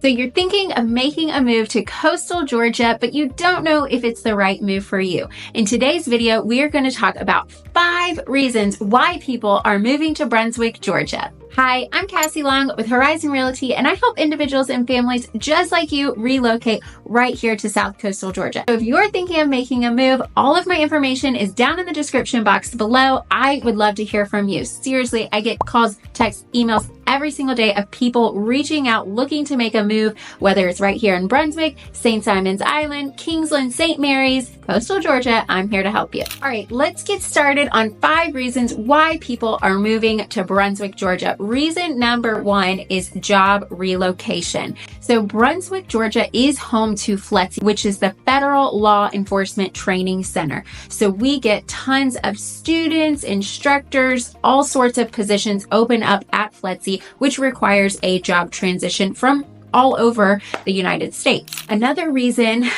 So you're thinking of making a move to coastal Georgia, but you don't know if it's the right move for you. In today's video, we are going to talk about 5 reasons why people are moving to Brunswick, Georgia. Hi, I'm Cassie Long with Horizon Realty, and I help individuals and families just like you relocate right here to South Coastal Georgia. So if you're thinking of making a move, all of my information is down in the description box below. I would love to hear from you. Seriously, I get calls, texts, emails every single day of people reaching out looking to make a move, whether it's right here in Brunswick, St. Simon's Island, Kingsland, St. Mary's, Coastal Georgia. I'm here to help you. All right, let's get started on 5 reasons why people are moving to Brunswick, Georgia. Reason number 1 is job relocation. So Brunswick, Georgia is home to FLETC, which is the Federal Law Enforcement Training Center. So we get tons of students, instructors, all sorts of positions open up at FLETC, which requires a job transition from all over the United States. Another reason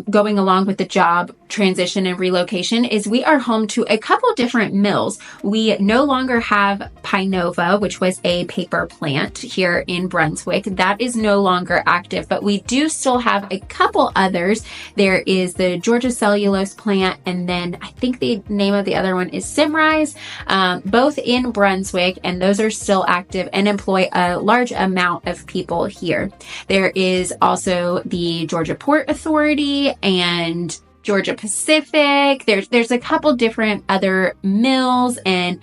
going along with the job transition and relocation is we are home to a couple different mills. We no longer have Pinova, which was a paper plant here in Brunswick. That is no longer active, but we do still have a couple others. There is the Georgia Cellulose plant, and then I think the name of the other one is Simrise, both in Brunswick, and those are still active and employ a large amount of people here. There is also the Georgia Port Authority and Georgia Pacific. There's a couple different other mills and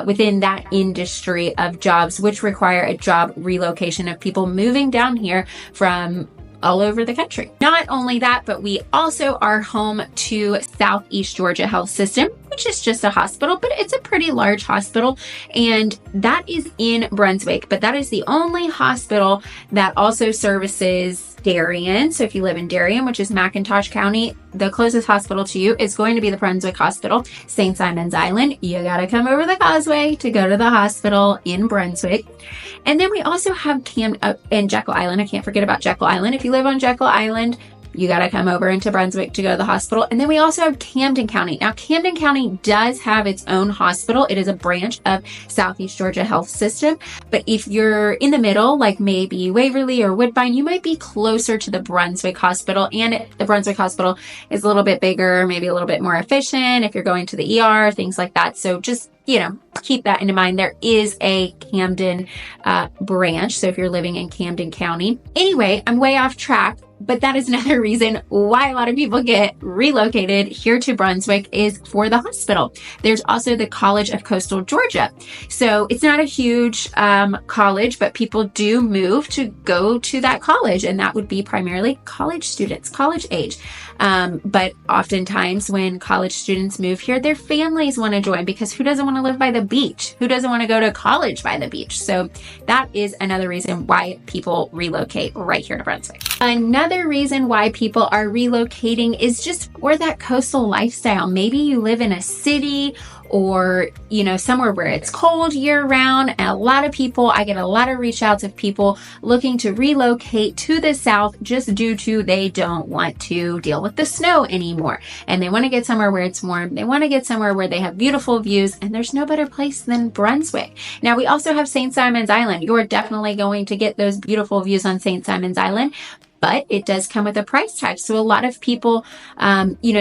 within that industry of jobs, which require a job relocation of people moving down here from all over the country. Not only that, but we also are home to Southeast Georgia Health System, which is just a hospital, but it's a pretty large hospital, and that is in Brunswick, but that is the only hospital that also services Darien. So if you live in Darien, which is McIntosh County, the closest hospital to you is going to be the Brunswick Hospital. St. Simon's Island, you gotta come over the causeway to go to the hospital in Brunswick. And then we also have and Jekyll Island. I can't forget about Jekyll Island. If you live on Jekyll Island, you got to come over into Brunswick to go to the hospital. And then we also have Camden County. Now, Camden County does have its own hospital. It is a branch of Southeast Georgia Health System. But if you're in the middle, like maybe Waverly or Woodbine, you might be closer to the Brunswick Hospital. And the Brunswick Hospital is a little bit bigger, maybe a little bit more efficient if you're going to the ER, things like that. So just keep that in mind. There is a Camden branch. So if you're living in Camden County. Anyway, I'm way off track. But that is another reason why a lot of people get relocated here to Brunswick is for the hospital. There's also the College of Coastal Georgia. So it's not a huge college, but people do move to go to that college. And that would be primarily college students, college age. But oftentimes when college students move here, their families want to join because who doesn't want to live by the beach? Who doesn't want to go to college by the beach? So that is another reason why people relocate right here to Brunswick. Another reason why people are relocating is just for that coastal lifestyle. Maybe you live in a city or, somewhere where it's cold year round. And I get a lot of reach outs of people looking to relocate to the south just due to they don't want to deal with the snow anymore. And they want to get somewhere where it's warm. They want to get somewhere where they have beautiful views, and there's no better place than Brunswick. Now, we also have St. Simon's Island. You're definitely going to get those beautiful views on St. Simon's Island, but it does come with a price tag. So a lot of people,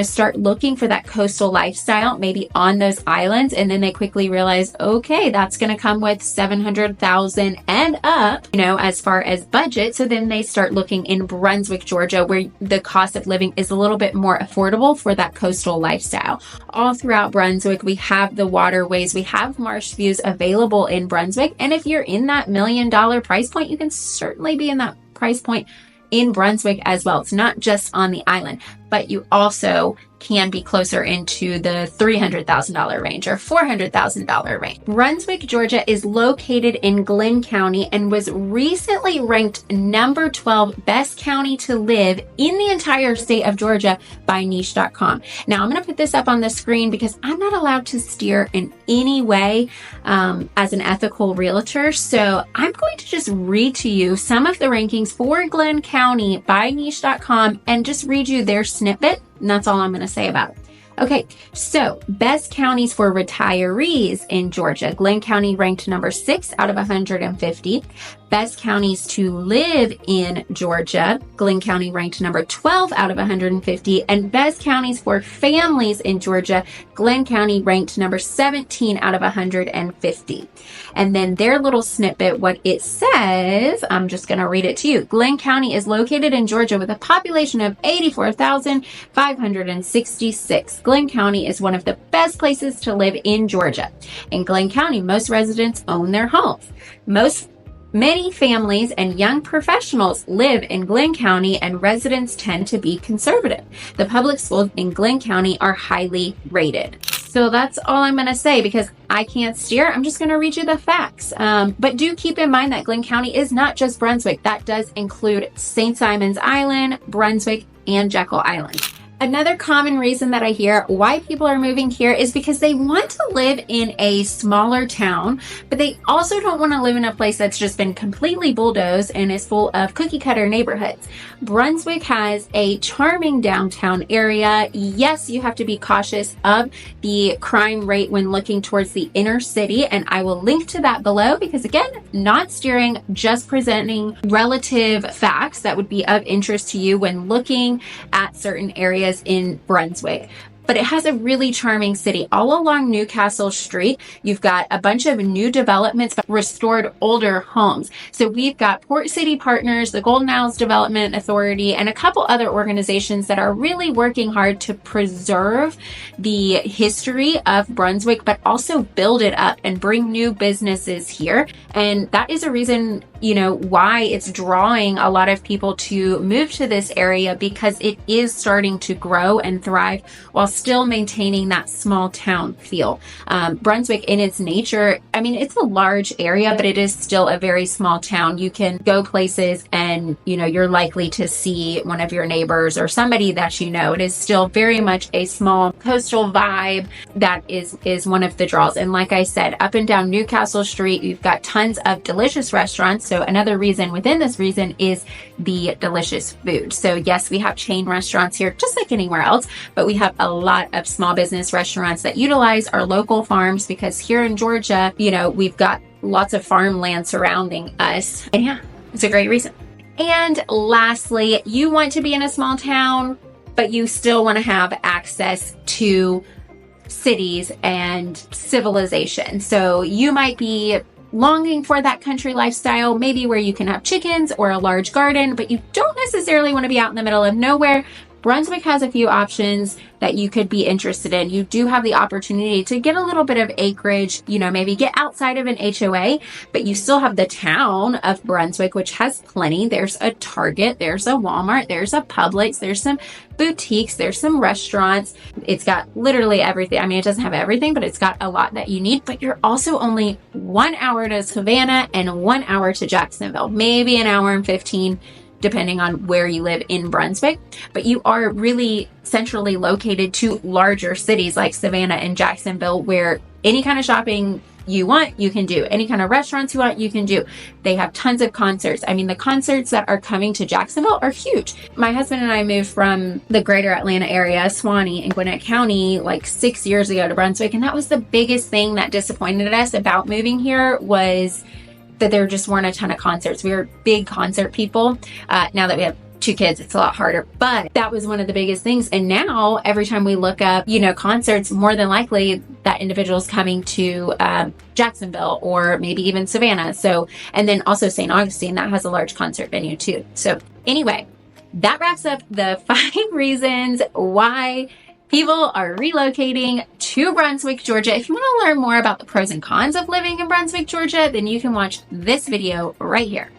start looking for that coastal lifestyle, maybe on those islands, and then they quickly realize, okay, that's going to come with $700,000 and up, as far as budget. So then they start looking in Brunswick, Georgia, where the cost of living is a little bit more affordable for that coastal lifestyle. All throughout Brunswick, we have the waterways, we have marsh views available in Brunswick. And if you're in that $1 million price point, you can certainly be in that price point in Brunswick as well. It's not just on the island, but you also can be closer into the $300,000 range or $400,000 range. Brunswick, Georgia is located in Glenn County and was recently ranked number 12 best county to live in the entire state of Georgia by niche.com. Now, I'm going to put this up on the screen because I'm not allowed to steer in any way as an ethical realtor. So I'm going to just read to you some of the rankings for Glenn County by niche.com and just read you their snippet. And that's all I'm going to say about it. Okay, so best counties for retirees in Georgia. Glenn County ranked number 6 out of 150. best counties to live in Georgia, Glenn County ranked number 12 out of 150, and best counties for families in Georgia, Glenn County ranked number 17 out of 150. And then their little snippet, what it says, I'm just going to read it to you. Glenn County is located in Georgia with a population of 84,566. Glenn County is one of the best places to live in Georgia. In Glenn County, most residents own their homes. Many families and young professionals live in Glenn County, and residents tend to be conservative. The public schools in Glenn County are highly rated. So that's all I'm going to say because I can't steer. I'm just going to read you the facts. But do keep in mind that Glenn County is not just Brunswick. That does include St. Simon's Island, Brunswick, and Jekyll Island. Another common reason that I hear why people are moving here is because they want to live in a smaller town, but they also don't want to live in a place that's just been completely bulldozed and is full of cookie cutter neighborhoods. Brunswick has a charming downtown area. Yes, you have to be cautious of the crime rate when looking towards the inner city, and I will link to that below because, again, not steering, just presenting relative facts that would be of interest to you when looking at certain areas in Brunswick. But it has a really charming city. All along Newcastle Street, you've got a bunch of new developments, but restored older homes. So we've got Port City Partners, the Golden Isles Development Authority, and a couple other organizations that are really working hard to preserve the history of Brunswick, but also build it up and bring new businesses here. And that is a reason, why it's drawing a lot of people to move to this area, because it is starting to grow and thrive while still maintaining that small town feel. Brunswick in its nature, it's a large area, but it is still a very small town. You can go places and, you're likely to see one of your neighbors or somebody that you know. It is still very much a small coastal vibe that is one of the draws. And like I said, up and down Newcastle Street, you've got tons of delicious restaurants. So another reason within this reason is the delicious food. So yes, we have chain restaurants here, just like anywhere else, but we have a lot of small business restaurants that utilize our local farms, because here in Georgia, we've got lots of farmland surrounding us. And yeah, it's a great reason. And lastly, you want to be in a small town, but you still want to have access to cities and civilization. So you might be longing for that country lifestyle, maybe where you can have chickens or a large garden, but you don't necessarily want to be out in the middle of nowhere. Brunswick has a few options that you could be interested in. You do have the opportunity to get a little bit of acreage, maybe get outside of an HOA, but you still have the town of Brunswick, which has plenty. There's a Target, there's a Walmart, there's a Publix, there's some boutiques, there's some restaurants. It's got literally everything. It doesn't have everything, but it's got a lot that you need. But you're also only 1 hour to Savannah and 1 hour to Jacksonville, maybe an hour and 15 depending on where you live in Brunswick, but you are really centrally located to larger cities like Savannah and Jacksonville, where any kind of shopping you want, you can do. Any kind of restaurants you want, you can do. They have tons of concerts. The concerts that are coming to Jacksonville are huge. My husband and I moved from the greater Atlanta area, Suwannee and Gwinnett County, like 6 years ago to Brunswick. And that was the biggest thing that disappointed us about moving here, was that there just weren't a ton of concerts. We were big concert people. Now that we have 2 kids, it's a lot harder, but that was one of the biggest things. And now every time we look up, concerts, more than likely that individual's coming to Jacksonville or maybe even Savannah. So, and then also St. Augustine, that has a large concert venue too. So anyway, that wraps up the 5 reasons why people are relocating to Brunswick, Georgia. If you want to learn more about the pros and cons of living in Brunswick, Georgia, then you can watch this video right here.